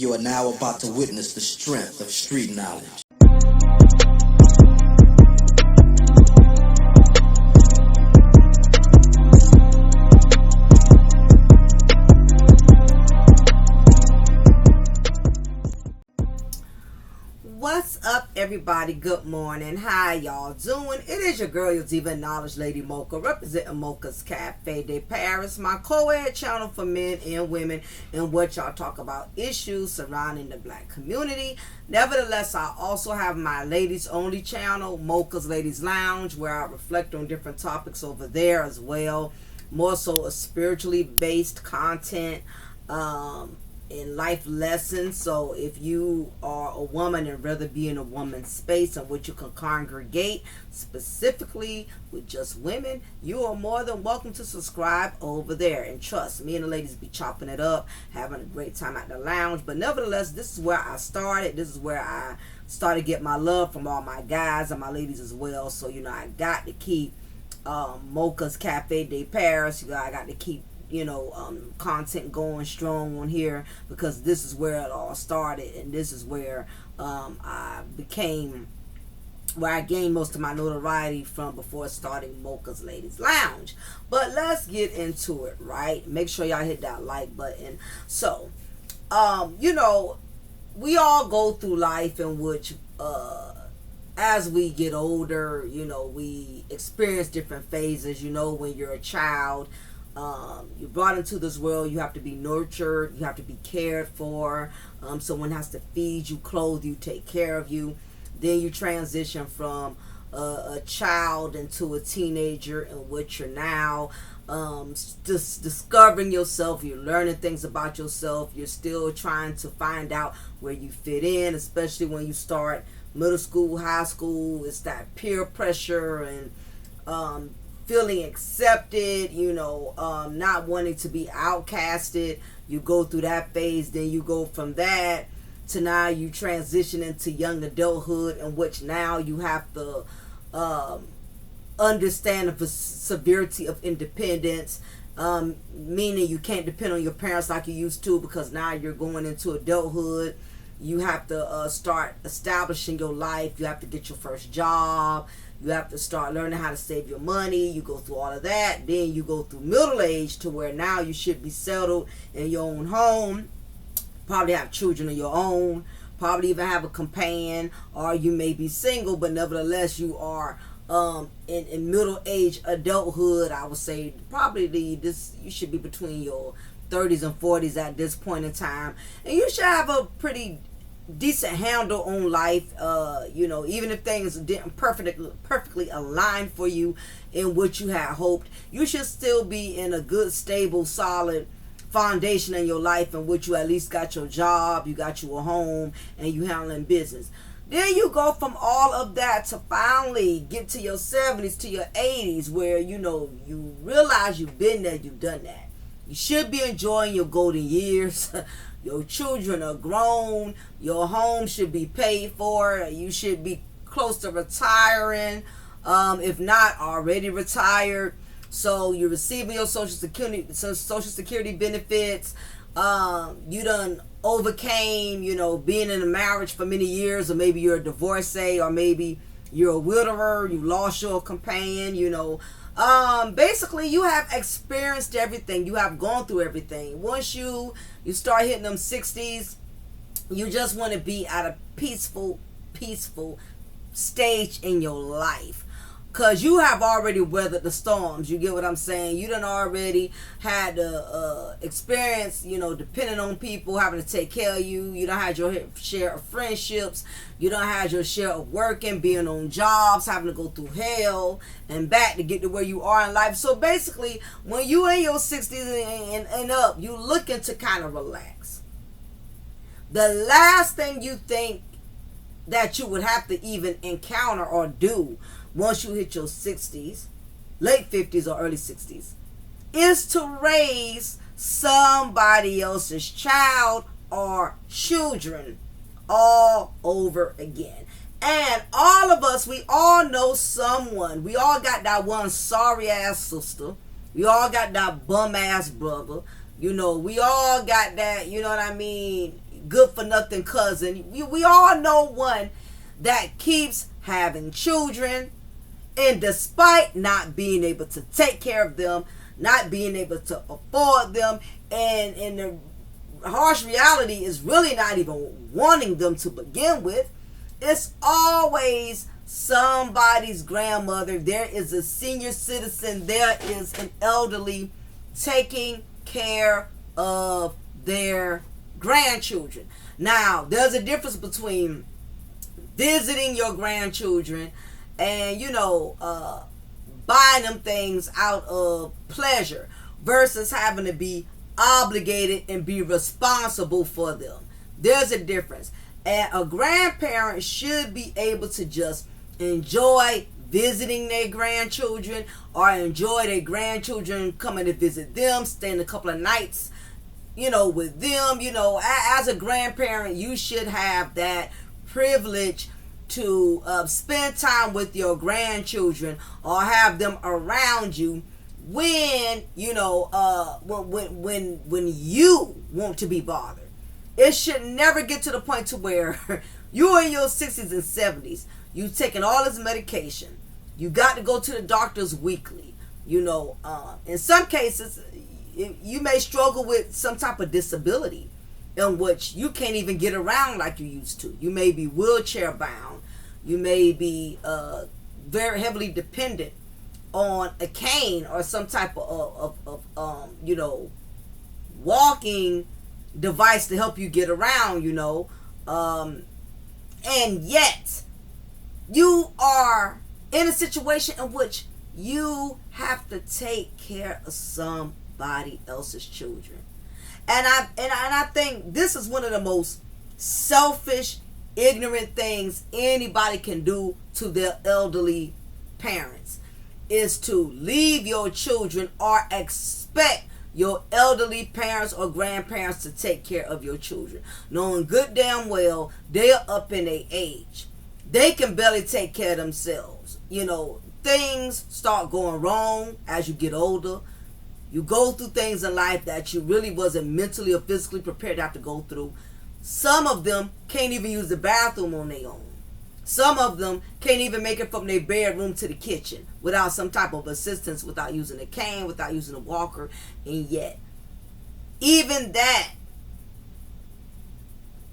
You are now about to witness the strength of street knowledge. What's up, everybody? Good morning. How y'all doing? It is your girl, your diva knowledge, Lady Mocha, representing Mocha's Cafe de Paris, my co-ed channel for men and women, in which y'all talk about issues surrounding the black community. Nevertheless, I also have my ladies only channel, Mocha's Ladies Lounge, where I reflect on different topics over there as well. More so a spiritually based content, in life lessons. So if you are a woman and rather be in a woman's space in which you can congregate specifically with just women, you are more than welcome to subscribe over there. And trust me and the ladies be chopping it up, having a great time at the lounge. But nevertheless, this is where I started. This is where I started to get my love from all my guys and my ladies as well. So I got to keep Mocha's Cafe de Paris. I got to keep content going strong on here, because this is where it all started, and this is where I gained most of my notoriety from before starting Mocha's Ladies Lounge. But let's get into it, right? Make sure y'all hit that like button. So, we all go through life in which, as we get older, we experience different phases. When you're a child, you're brought into this world, you have to be nurtured, you have to be cared for. Someone has to feed you, clothe you, take care of you. Then you transition from a child into a teenager, in which you're now just discovering yourself. You're learning things about yourself. You're still trying to find out where you fit in, especially when you start middle school, high school. It's that peer pressure and feeling accepted, not wanting to be outcasted. You go through that phase, then you go from that to now you transition into young adulthood, in which now you have to understand the severity of independence, meaning you can't depend on your parents like you used to, because now you're going into adulthood. You have to start establishing your life. You have to get your first job. You have to start learning how to save your money. You go through all of that. Then you go through middle age, to where now you should be settled in your own home. Probably have children of your own. Probably even have a companion. Or you may be single, but nevertheless you are in middle age adulthood. I would say probably you should be between your 30s and 40s at this point in time. And you should have a pretty decent handle on life, even if things didn't perfectly align for you in what you had hoped. You should still be in a good, stable, solid foundation in your life, in which you at least got your job, you got you a home, and you handling business. Then you go from all of that to finally get to your 70s, to your 80s, where you realize you've been there, you've done that. You should be enjoying your golden years. Your children are grown. Your home should be paid for. You should be close to retiring, if not already retired. So you're receiving your social security benefits. You done overcame, being in a marriage for many years, or maybe you're a divorcee, or maybe you're a widower. You lost your companion. Basically you have experienced everything. You have gone through everything. Once you start hitting them 60s, you just want to be at a peaceful stage in your life, because you have already weathered the storms. You get what I'm saying? You done already had the experience, depending on people having to take care of you. You done had your share of friendships. You done had your share of working, being on jobs, having to go through hell and back to get to where you are in life. So basically, when you in your 60s and up, you looking to kind of relax. The last thing you think that you would have to even encounter or do once you hit your 60s, late 50s or early 60s, is to raise somebody else's child or children all over again. And all of us, we all know someone. We all got that one sorry ass sister. We all got that bum ass brother. We all got that, good for nothing cousin. We all know one that keeps having children, and despite not being able to take care of them, not being able to afford them, and the harsh reality is really not even wanting them to begin with, it's always somebody's grandmother. There is a senior citizen, there is an elderly taking care of their grandchildren. Now, there's a difference between visiting your grandchildren and, buying them things out of pleasure versus having to be obligated and be responsible for them. There's a difference. And a grandparent should be able to just enjoy visiting their grandchildren or enjoy their grandchildren coming to visit them, staying a couple of nights, with them. As a grandparent, you should have that privilege to spend time with your grandchildren or have them around you when when you want to be bothered. It should never get to the point to where you're in your 60s and 70s. You've taken all this medication. You got to go to the doctors weekly. In some cases, you may struggle with some type of disability in which you can't even get around like you used to. You may be wheelchair bound. You may be very heavily dependent on a cane or some type of walking device to help you get around, and yet you are in a situation in which you have to take care of somebody else's children. And I think this is one of the most selfish, ignorant things anybody can do to their elderly parents, is to leave your children or expect your elderly parents or grandparents to take care of your children, knowing good damn well they're up in their age. They can barely take care of themselves. Things start going wrong as you get older. You go through things in life that you really wasn't mentally or physically prepared to have to go through. Some of them can't even use the bathroom on their own. Some of them can't even make it from their bedroom to the kitchen without some type of assistance, without using a cane, without using a walker. And yet, even that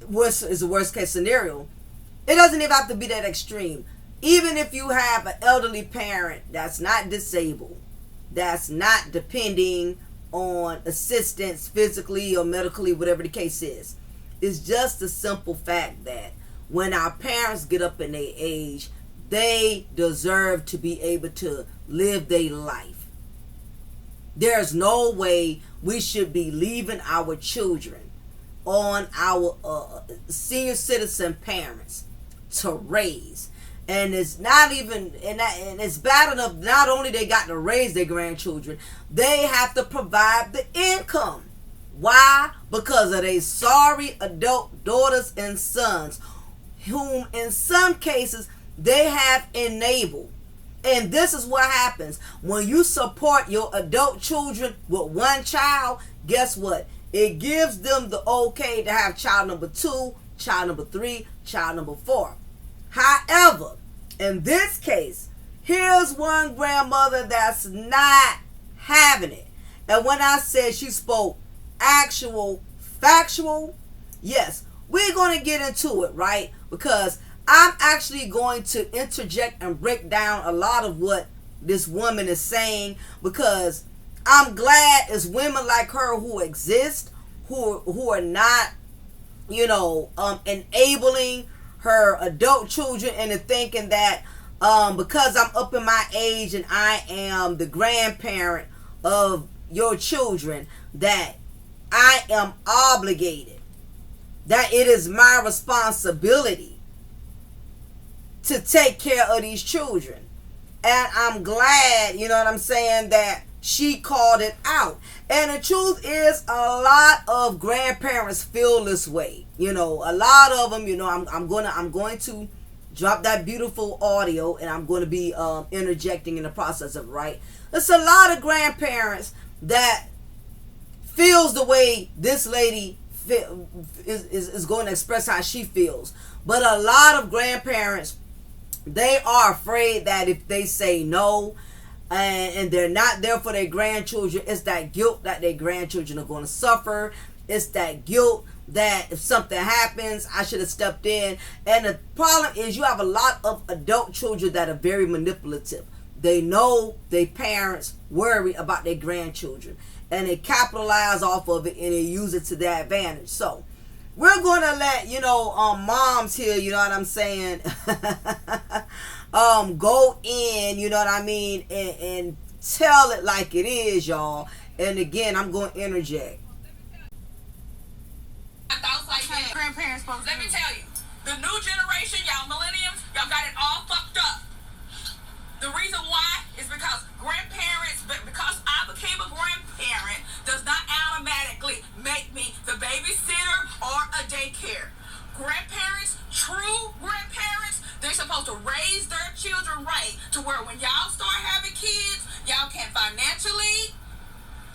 is a worst case scenario. It doesn't even have to be that extreme. Even if you have an elderly parent that's not disabled, that's not depending on assistance physically or medically, whatever the case is, it's just the simple fact that when our parents get up in their age, they deserve to be able to live their life. There's no way we should be leaving our children on our senior citizen parents to raise. And it's not even, and it's bad enough, not only they got to raise their grandchildren, they have to provide the income. Why? Because of their sorry adult daughters and sons, whom in some cases they have enabled. And this is what happens when you support your adult children with one child. Guess what? It gives them the okay to have child number 2, child number 3, child number 4. However, in this case, here's one grandmother that's not having it. And when I said she spoke actual factual, yes, we're going to get into it, right? Because I'm actually going to interject and break down a lot of what this woman is saying, because I'm glad it's women like her who exist, who are not, enabling her adult children into thinking that because I'm up in my age and I am the grandparent of your children, that I am obligated, that it is my responsibility to take care of these children. And I'm glad, that she called it out. And the truth is, a lot of grandparents feel this way. A lot of them, I'm going to drop that beautiful audio, and I'm going to be interjecting in the process of it, right? There's a lot of grandparents that feels the way this lady is going to express how she feels. But a lot of grandparents, they are afraid that if they say no and they're not there for their grandchildren, it's that guilt that their grandchildren are going to suffer. It's that guilt that if something happens, I should have stepped in. And the problem is you have a lot of adult children that are very manipulative. They know their parents worry about their grandchildren, and they capitalize off of it and they use it to their advantage. So we're going to let, moms here, you know what I'm saying, go in, you know what I mean, and tell it like it is, y'all. And again, I'm going to interject. Thoughts like that. Grandparents supposed to Let me tell you, the new generation, y'all millennials, y'all got it all fucked up. The reason why is because because I became a grandparent does not automatically make me the babysitter or a daycare. Grandparents, true grandparents, they're supposed to raise their children right to where when y'all start having kids, y'all can financially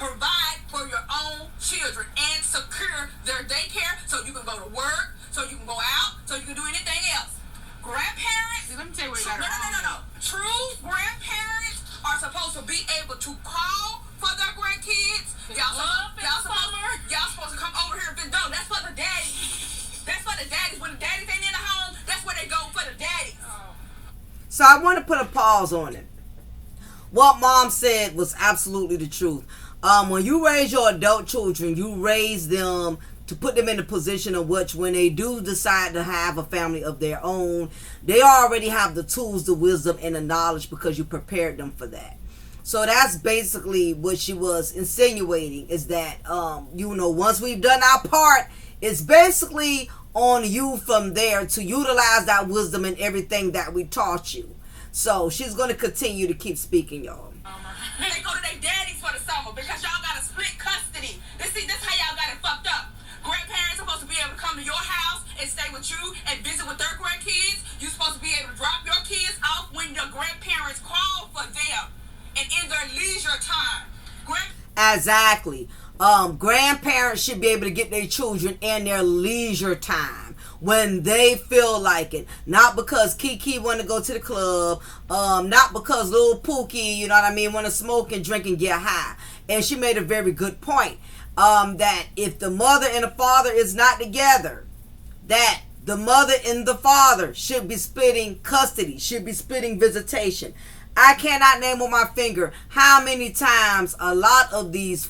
provide for your own children and secure their daycare so you can go to work, so you can go out, so you can do anything else. Grandparents, let me tell you what you got. No. True grandparents are supposed to be able to call for their grandkids. Y'all supposed to come over here and visit. No, that's for the daddies. That's for the daddies. When the daddies ain't in the home, that's where they go for the daddies. So I want to put a pause on it. What mom said was absolutely the truth. When you raise your adult children, you raise them to put them in a position of which when they do decide to have a family of their own, they already have the tools, the wisdom, and the knowledge because you prepared them for that. So that's basically what she was insinuating, is that, once we've done our part, it's basically on you from there to utilize that wisdom and everything that we taught you. So she's going to continue to keep speaking, y'all. They go to their daddies for the summer because y'all got to split custody. This how y'all got it fucked up. Grandparents are supposed to be able to come to your house and stay with you and visit with their grandkids. You're supposed to be able to drop your kids off when your grandparents call for them and in their leisure time. Exactly. Grandparents should be able to get their children in their leisure time when they feel like it. Not because Kiki want to go to the club. Not because little Pookie, want to smoke and drink and get high. And she made a very good point. That if the mother and the father is not together, that the mother and the father should be splitting custody, should be splitting visitation. I cannot name on my finger how many times a lot of these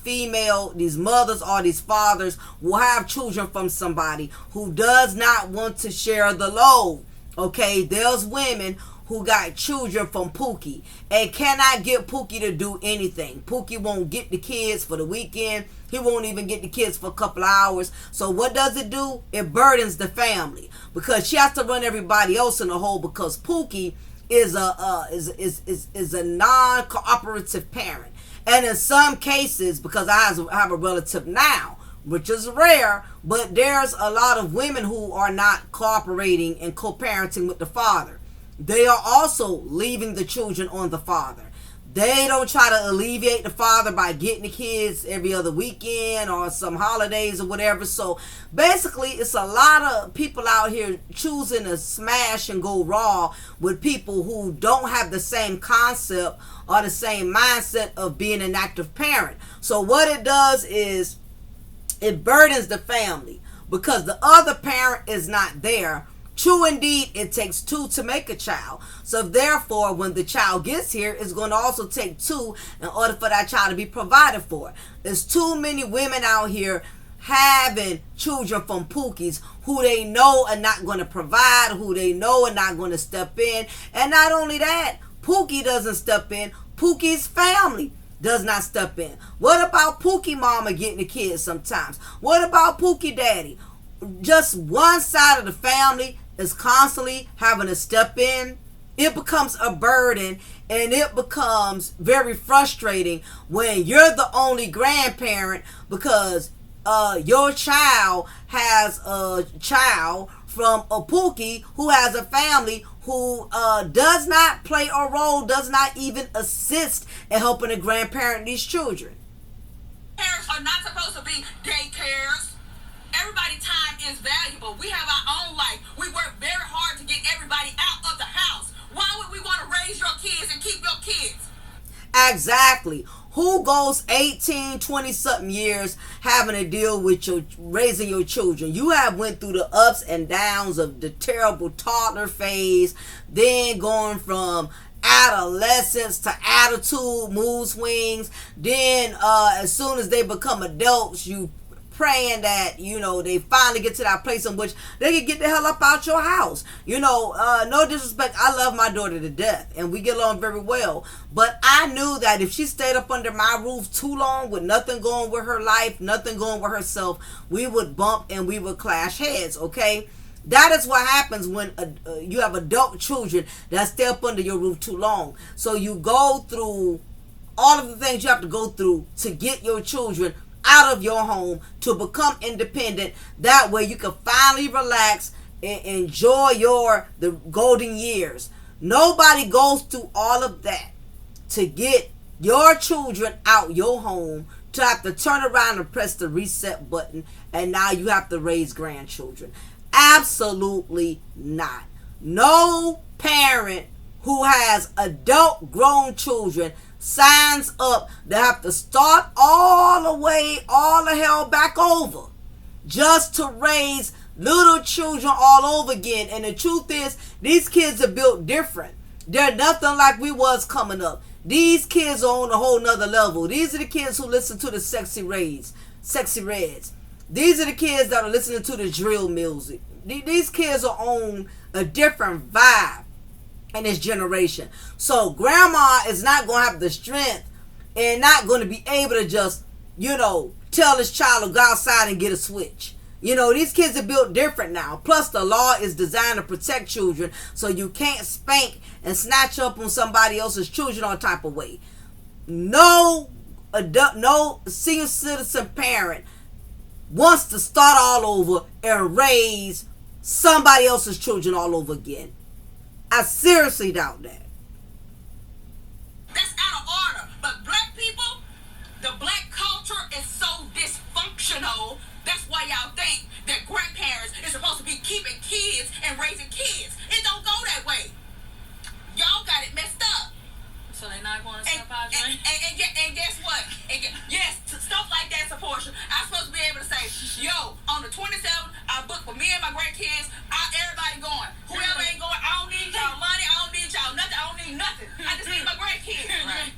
mothers or these fathers will have children from somebody who does not want to share the load. Okay, there's women who got children from Pookie and cannot get Pookie to do anything. Pookie won't get the kids for the weekend. He won't even get the kids for a couple of hours. So what does it do? It burdens the family because she has to run everybody else in the hole because Pookie is a non-cooperative parent. And in some cases, because I have a relative now, which is rare, but there's a lot of women who are not cooperating and co-parenting with the father. They are also leaving the children on the father. They don't try to alleviate the father by getting the kids every other weekend or some holidays or whatever. So basically, it's a lot of people out here choosing to smash and go raw with people who don't have the same concept or the same mindset of being an active parent. So what it does is it burdens the family because the other parent is not there. True indeed, it takes two to make a child. So therefore, when the child gets here, it's going to also take two in order for that child to be provided for. There's too many women out here having children from Pookies who they know are not going to provide, who they know are not going to step in. And not only that, Pookie doesn't step in. Pookie's family does not step in. What about Pookie mama getting the kids sometimes? What about Pookie daddy? Just one side of the family is constantly having to step in. It becomes a burden and it becomes very frustrating when you're the only grandparent because your child has a child from a Pookie who has a family who does not play a role, does not even assist in helping to grandparent these children. Parents are not supposed to be daycares. Everybody's time is valuable. We have our own life. We work very hard to get everybody out of the house. Why would we want to raise your kids and keep your kids? Exactly. Who goes 18, 20 something years having to deal with your raising your children? You have went through the ups and downs of the terrible toddler phase, then going from adolescence to attitude, mood swings. Then as soon as they become adults, you praying that, they finally get to that place in which they can get the hell up out your house. No disrespect, I love my daughter to death and we get along very well, but I knew that if she stayed up under my roof too long with nothing going with her life, nothing going with herself, we would bump and we would clash heads. Okay, that is what happens when you have adult children that stay up under your roof too long. So you go through all of the things you have to go through to get your children out of your home to become independent. That way you can finally relax and enjoy the golden years. Nobody goes through all of that to get your children out your home, to have to turn around and press the reset button and now you have to raise grandchildren. Absolutely not. No parent who has adult grown children signs up to have to start all the hell back over just to raise little children all over again. And the truth is, these kids are built different. They're nothing like we was coming up. These kids are on a whole nother level. These are the kids who listen to the Sexy Reds. These are the kids that are listening to the drill music. These kids are on a different vibe in this generation. So grandma is not going to have the strength and not going to be able to just, tell this child to go outside and get a switch. These kids are built different now. Plus the law is designed to protect children, so you can't spank and snatch up on somebody else's children all type of way. No senior citizen parent wants to start all over and raise somebody else's children all over again. I seriously doubt that. That's out of order. But black people, the black culture is so dysfunctional. That's why y'all think that grandparents is supposed to be keeping kids and raising kids. It don't go that way. Y'all got it messed up. So they're not going to step out, and guess what? Yes, stuff like that's a portion. I'm supposed to be able to say, yo, on the 27th, I booked for me and my grandkids. Everybody going. Whoever ain't going, I don't need y'all money. I don't need y'all nothing. I don't need nothing. I just need my grandkids. Right.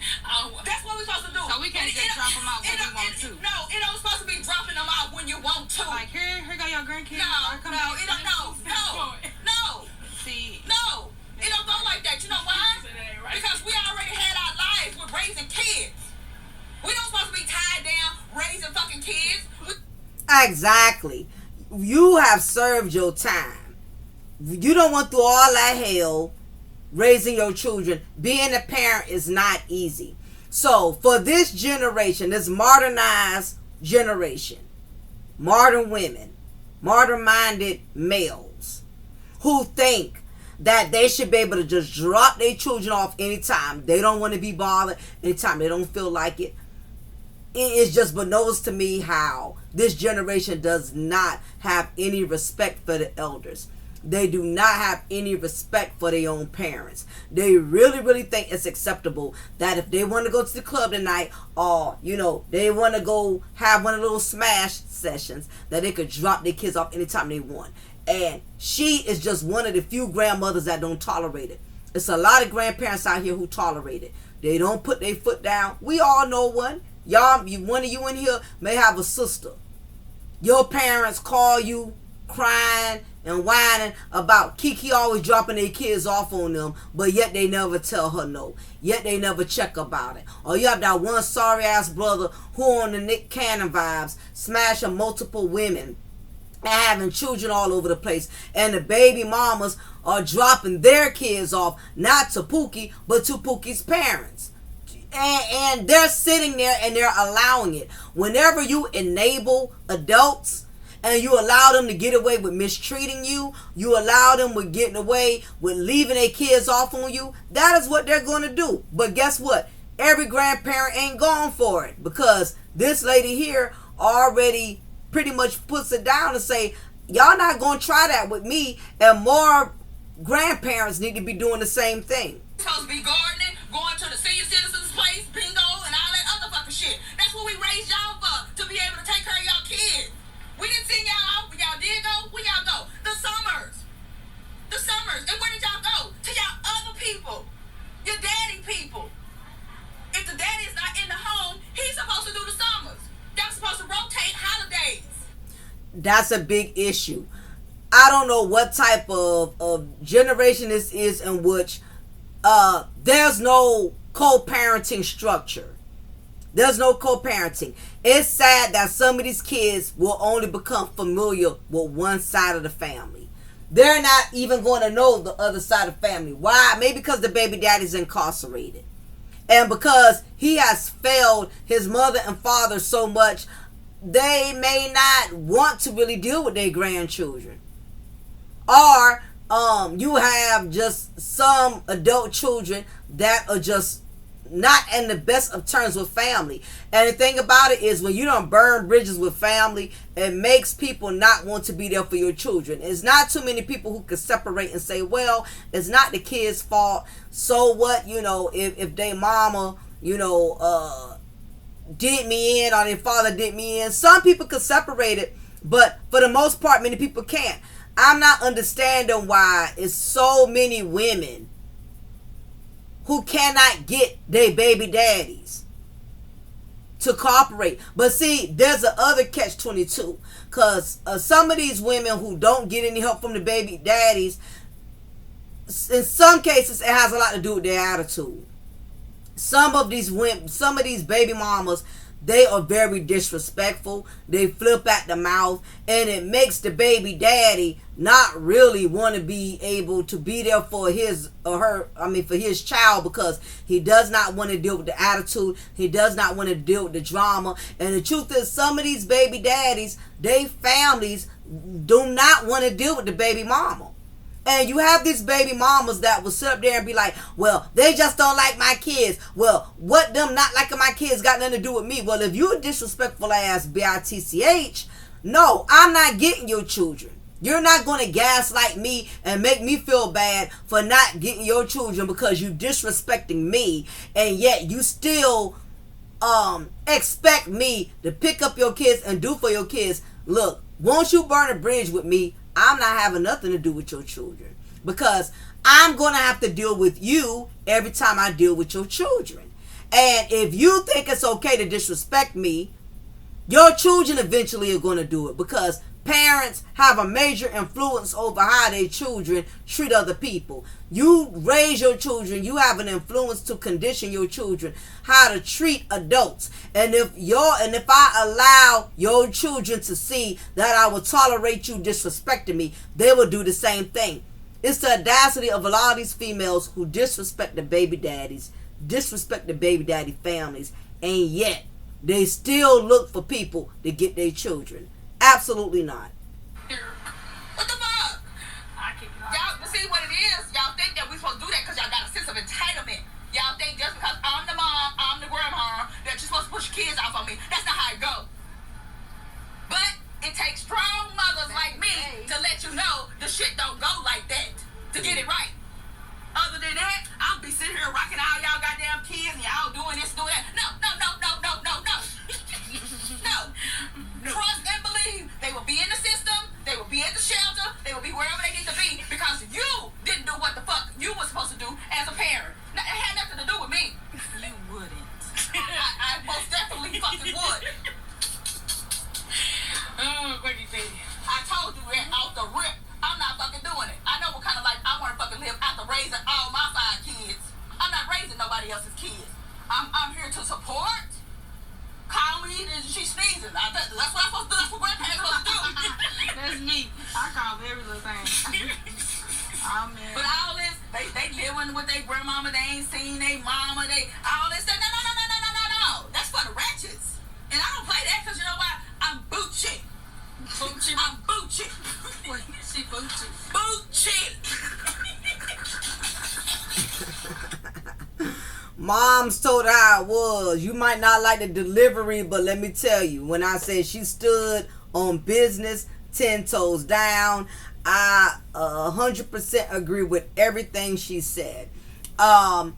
That's what we're supposed to do. So we can't just drop them out when we want to. No, it don't supposed to be dropping them out when you want to. Like, here go your grandkids. No. See. No. It don't go like that. You know why? Because we already had our lives with raising kids. We don't supposed to be tied down raising fucking kids. Exactly. You have served your time. You don't want through all that hell raising your children. Being a parent is not easy. So for this generation, this modernized generation, modern women, modern-minded males who think that they should be able to just drop their children off anytime they don't want to be bothered, anytime they don't feel like it. It's just bananas to me how this generation does not have any respect for the elders. They do not have any respect for their own parents. They really, really think it's acceptable that if they want to go to the club tonight, or, they want to go have one of those smash sessions, that they could drop their kids off anytime they want. And she is just one of the few grandmothers that don't tolerate it. It's a lot of grandparents out here who tolerate it. They don't put their foot down. We all know one. One of you in here may have a sister. Your parents call you crying and whining about Kiki always dropping their kids off on them, but yet they never tell her no. Yet they never check about it. Or you have that one sorry ass brother who on the Nick Cannon vibes, smashing multiple women and having children all over the place, and the baby mamas are dropping their kids off, not to Pookie, but to Pookie's parents. And they're sitting there and they're allowing it. Whenever you enable adults and you allow them to get away with mistreating you, you allow them with getting away with leaving their kids off on you, that is what they're going to do. But guess what? Every grandparent ain't gone for it, because this lady here already pretty much puts it down and say, y'all not going to try that with me, and more grandparents need to be doing the same thing. Supposed to be gardening, going to the senior citizens place, bingo, and all that other fucking shit. That's what we raised y'all for, to be able to take care of y'all kids. We didn't send y'all out, but y'all did go. Where y'all go? The summers. The summers. And where did y'all go? To y'all other people. Your daddy people. If the daddy is not in the home, he's supposed to do the summers. Y'all supposed to rotate holidays. That's a big issue. I don't know what type of generation this is in which there's no co-parenting structure. There's no co-parenting. It's sad that some of these kids will only become familiar with one side of the family. They're not even going to know the other side of the family. Why? Maybe because the baby daddy's incarcerated. And because he has failed his mother and father so much, they may not want to really deal with their grandchildren. Or you have just some adult children that are just not in the best of terms with family. And the thing about it is, when you don't burn bridges with family, it makes people not want to be there for your children. It's not too many people who can separate and say, well, it's not the kid's fault. So what, if their mama, did me in, or their father did me in. Some people can separate it, but for the most part, many people can't. I'm not understanding why it's so many women who cannot get their baby daddies to cooperate. But see, there's a other catch-22, because some of these women who don't get any help from the baby daddies, in some cases, it has a lot to do with their attitude. Some of these women, some of these baby mamas, they are very disrespectful. They flip at the mouth, and it makes the baby daddy not really want to be able to be there for his or her, for his child, because he does not want to deal with the attitude. He does not want to deal with the drama. And the truth is, some of these baby daddies, they families do not want to deal with the baby mama. And you have these baby mamas that will sit up there and be like, well, they just don't like my kids. Well, what them not liking my kids got nothing to do with me? Well, if you're a disrespectful ass bitch, no, I'm not getting your children. You're not going to gaslight me and make me feel bad for not getting your children because you disrespecting me, and yet you still expect me to pick up your kids and do for your kids. Look, once you burn a bridge with me, I'm not having nothing to do with your children, because I'm going to have to deal with you every time I deal with your children. And if you think it's okay to disrespect me, your children eventually are going to do it, because parents have a major influence over how their children treat other people. You raise your children, you have an influence to condition your children how to treat adults. And if I allow your children to see that I will tolerate you disrespecting me, they will do the same thing. It's the audacity of a lot of these females who disrespect the baby daddies, disrespect the baby daddy families, and yet they still look for people to get their children. Absolutely not. What the fuck? Y'all see what it is? Y'all think that we supposed to do that because y'all got a sense of entitlement. Y'all think just because I'm the mom, I'm the grandma, that you're supposed to push your kids off on me. That's not how it goes. But it takes strong mothers like me to let you know the shit don't go like that to get it right. Other than that, I'll be sitting here rocking all y'all goddamn kids and y'all doing this, doing that. No. Trust and believe. They will be in the system. They will be at the shelter. They will be wherever they need to be because you didn't do what the fuck you were supposed to do as a parent. Now, it had nothing to do with me. You wouldn't. I most definitely fucking would. Oh, what you say? I told you that off the rip. I'm not fucking doing it. I know what kind of life I want to fucking live after raising all my 5 kids. I'm not raising nobody else's kids. I'm here to support. Call me and she sneezing. That's what I'm supposed to do. That's what grandparents supposed to do. That's me. I call every little thing. Oh, man. But all this, they living with their grandmama. They ain't seen their mama. They all this stuff. No. That's for the ratchets. And I don't play that because you know why? I'm boot chick. I'm boot chick. Wait, she boot chick. Boot chick. Mom's told her how it was. You might not like the delivery, but let me tell you, when I said she stood on business, 10 toes down. I 100% agree with everything she said. And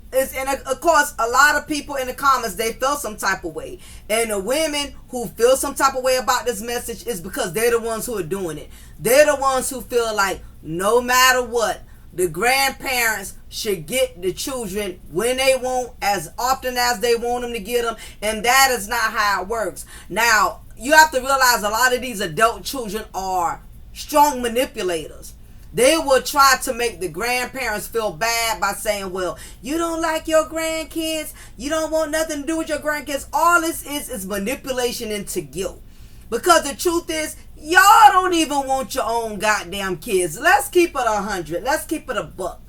of course, a lot of people in the comments, they feel some type of way. And the women who feel some type of way about this message is because they're the ones who are doing it. They're the ones who feel like no matter what, the grandparents should get the children when they want, as often as they want them to get them. And that is not how it works. Now, you have to realize a lot of these adult children are strong manipulators. They will try to make the grandparents feel bad by saying, well, you don't like your grandkids. You don't want nothing to do with your grandkids. All this is manipulation into guilt. Because the truth is, y'all don't even want your own goddamn kids. Let's keep it 100. Let's keep it a buck.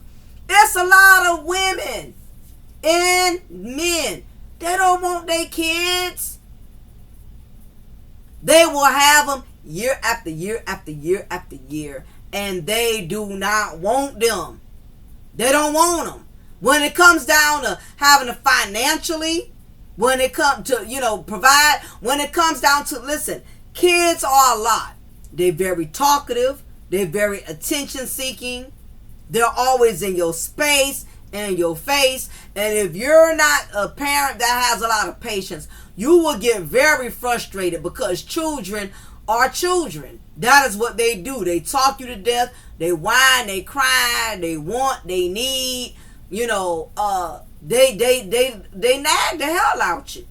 There's a lot of women and men. They don't want their kids. They will have them year after year after year after year. And they do not want them. They don't want them. When it comes down to having to financially, when it comes to, provide, when it comes down to, listen, kids are a lot. They're very talkative. They're very attention seeking. They're always in your space and your face. And if you're not a parent that has a lot of patience, you will get very frustrated because children are children. That is what they do. They talk you to death. They whine, they cry, they want, they need. They nag the hell out you.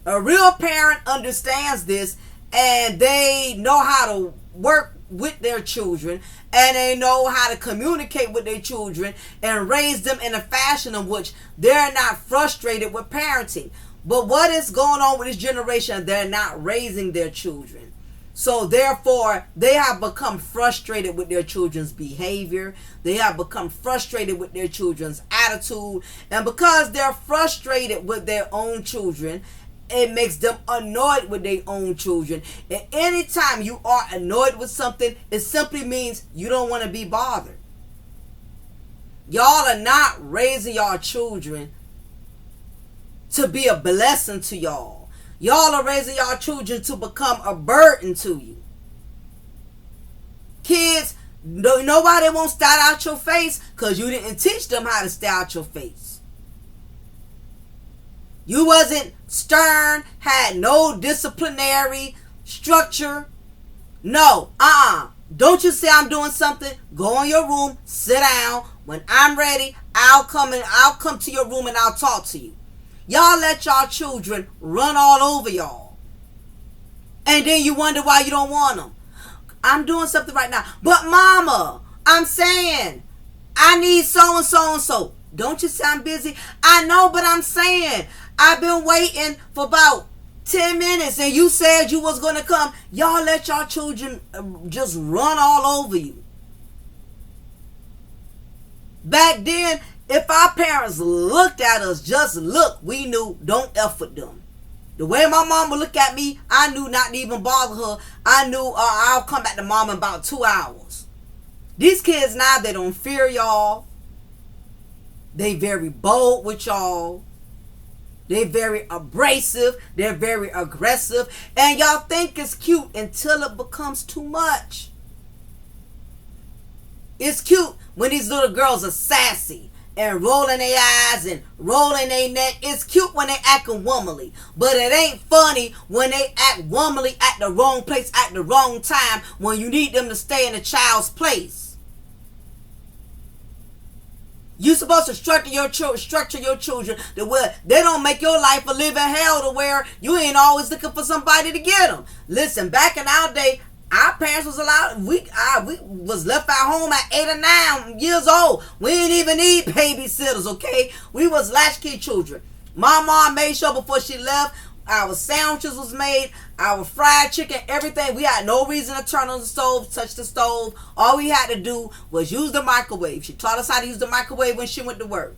A real parent understands this, and they know how to work with their children, and they know how to communicate with their children and raise them in a fashion in which they're not frustrated with parenting. But what is going on with this generation? They're not raising their children. So therefore, they have become frustrated with their children's behavior. They have become frustrated with their children's attitude. And because they're frustrated with their own children, it makes them annoyed with their own children. And anytime you are annoyed with something, it simply means you don't want to be bothered. Y'all are not raising y'all children to be a blessing to y'all. Y'all are raising y'all children to become a burden to you. Kids, nobody won't start out your face because you didn't teach them how to stay out your face. You wasn't stern, had no disciplinary structure. No, Don't you say I'm doing something, go in your room, sit down. When I'm ready, I'll come to your room and I'll talk to you. Y'all let y'all children run all over y'all. And then you wonder why you don't want them. I'm doing something right now. But mama, I'm saying, I need so and so and so. Don't you say I'm busy? I know, but I'm saying, I've been waiting for about 10 minutes and you said you was going to come. Y'all let y'all children just run all over you. Back then, if our parents looked at us, just look, we knew don't F with them. The way my mom would look at me, I knew not to even bother her. I knew I'll come back to mom in about 2 hours. These kids now, they don't fear y'all. They very bold with y'all. They very abrasive. They're very aggressive. And y'all think it's cute until it becomes too much. It's cute when these little girls are sassy and rolling their eyes and rolling their neck. It's cute when they acting womanly. But it ain't funny when they act womanly at the wrong place at the wrong time when you need them to stay in a child's place. You're supposed to structure your children to where they don't make your life a living hell to where you ain't always looking for somebody to get them. Listen, back in our day, our parents was allowed, we was left at home at 8 or 9 years old. We didn't even need babysitters, okay? We was latchkey children. My mom made sure before she left, our sandwiches was made, our fried chicken, everything. We had no reason to turn on the stove, touch the stove. All we had to do was use the microwave. She taught us how to use the microwave when she went to work.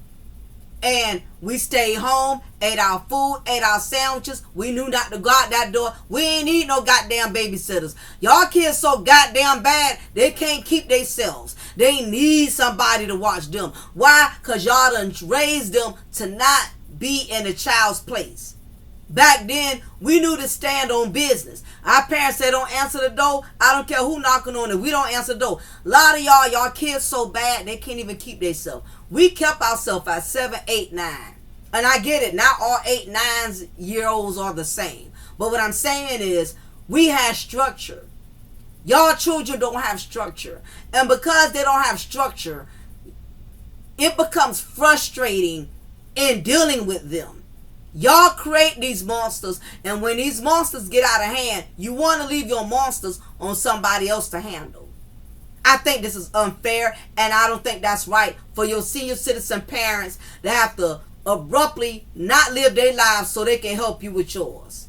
And we stayed home, ate our food, ate our sandwiches. We knew not to go out that door. We ain't need no goddamn babysitters. Y'all kids so goddamn bad, they can't keep themselves. They need somebody to watch them. Why? Because y'all done raised them to not be in a child's place. Back then, we knew to stand on business. Our parents said, don't answer the door. I don't care who knocking on it. We don't answer the door. A lot of y'all kids so bad, they can't even keep themselves. We kept ourselves at 7, 8, 9. And I get it. Not all 8, 9-year-olds are the same. But what I'm saying is, we had structure. Y'all children don't have structure. And because they don't have structure, it becomes frustrating in dealing with them. Y'all create these monsters, and when these monsters get out of hand, you want to leave your monsters on somebody else to handle. I think this is unfair, and I don't think that's right for your senior citizen parents to have to abruptly not live their lives so they can help you with yours.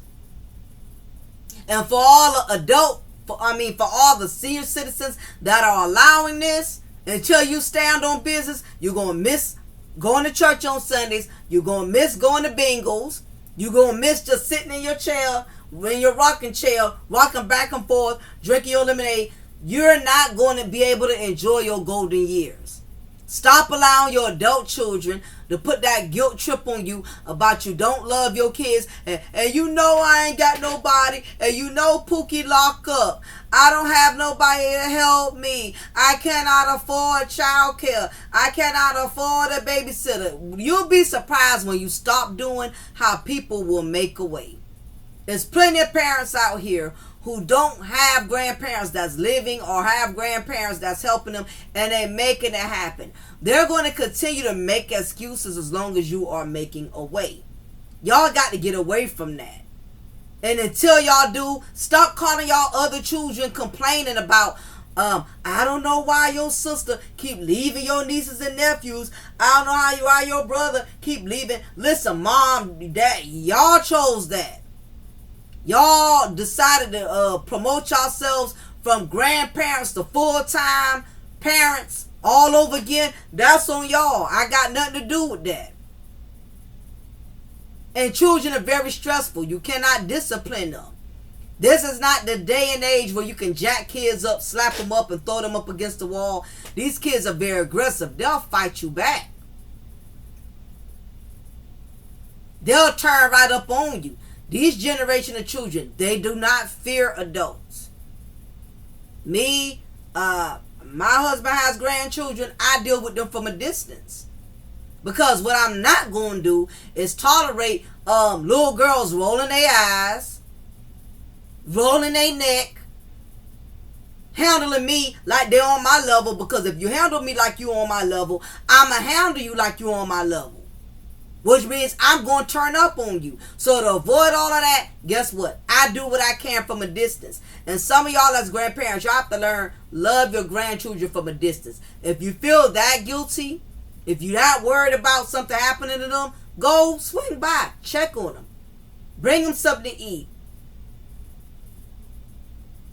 And for all the for all the senior citizens that are allowing this, until you stand on business, you're going to miss going to church on Sundays. You're going to miss going to bingos. You're going to miss just sitting in your chair, in your rocking chair, rocking back and forth, drinking your lemonade. You're not going to be able to enjoy your golden years. Stop allowing your adult children to put that guilt trip on you about you don't love your kids. And you know I ain't got nobody. And you know Pookie lock up. I don't have nobody to help me. I cannot afford childcare. I cannot afford a babysitter. You'll be surprised when you stop doing how people will make a way. There's plenty of parents out here who don't have grandparents that's living or have grandparents that's helping them, and they're making it happen. They're going to continue to make excuses as long as you are making a way. Y'all got to get away from that. And until y'all do, stop calling y'all other children complaining about, I don't know why your sister keep leaving your nieces and nephews. I don't know why your brother keep leaving. Listen, mom, dad, y'all chose that. Y'all decided to promote yourselves from grandparents to full-time parents all over again. That's on y'all. I got nothing to do with that. And children are very stressful. You cannot discipline them. This is not the day and age where you can jack kids up, slap them up, and throw them up against the wall. These kids are very aggressive. They'll fight you back. They'll turn right up on you. These generation of children, they do not fear adults. Me, my husband has grandchildren. I deal with them from a distance. Because what I'm not going to do is tolerate little girls rolling their eyes, rolling their neck, handling me like they're on my level. Because if you handle me like you on my level, I'm going to handle you like you on my level. Which means I'm going to turn up on you. So to avoid all of that, guess what? I do what I can from a distance. And some of y'all as grandparents, y'all have to learn, love your grandchildren from a distance. If you feel that guilty, if you're not worried about something happening to them, go swing by. Check on them. Bring them something to eat.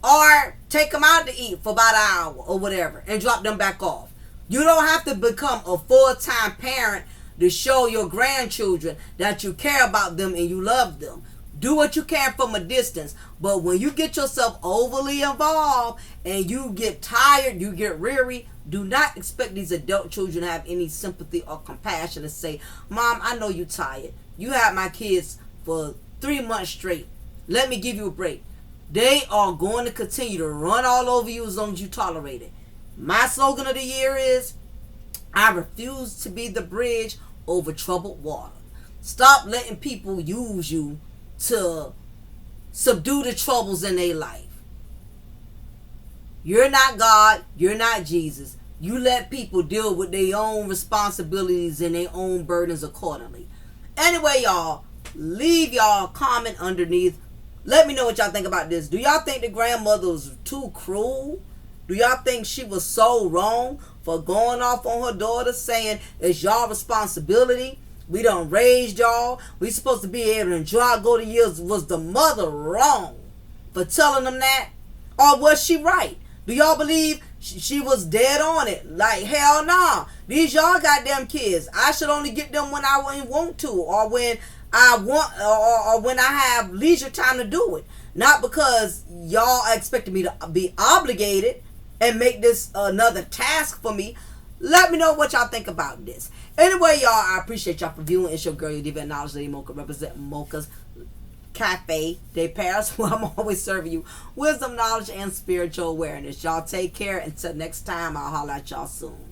Or take them out to eat for about an hour or whatever and drop them back off. You don't have to become a full-time parent to show your grandchildren that you care about them and you love them. Do what you can from a distance. But when you get yourself overly involved and you get tired, you get weary, do not expect these adult children to have any sympathy or compassion to say, Mom, I know you're tired. You had my kids for 3 months straight. Let me give you a break. They are going to continue to run all over you as long as you tolerate it. My slogan of the year is, I refuse to be the bridge over troubled water. Stop letting people use you to subdue the troubles in their life. You're not God. You're not Jesus. You let people deal with their own responsibilities and their own burdens accordingly. Anyway, y'all, leave y'all comment underneath. Let me know what y'all think about this. Do y'all think the grandmother was too cruel? Do y'all think she was so wrong for going off on her daughter saying it's y'all responsibility? We done raised y'all. We supposed to be able to enjoy our golden years. Was the mother wrong for telling them that? Or was she right? Do y'all believe she was dead on it? Like, hell nah. These y'all goddamn kids. I should only get them when I want to, or when I want, or when I have leisure time to do it. Not because y'all expected me to be obligated and make this another task for me. Let me know what y'all think about this. Anyway, y'all, I appreciate y'all for viewing. It's your girl, your diva, knowledge, Lady Mocha, represent Mocha's Cafe de Paris, where I'm always serving you wisdom, knowledge, and spiritual awareness. Y'all take care. Until next time, I'll holler at y'all soon.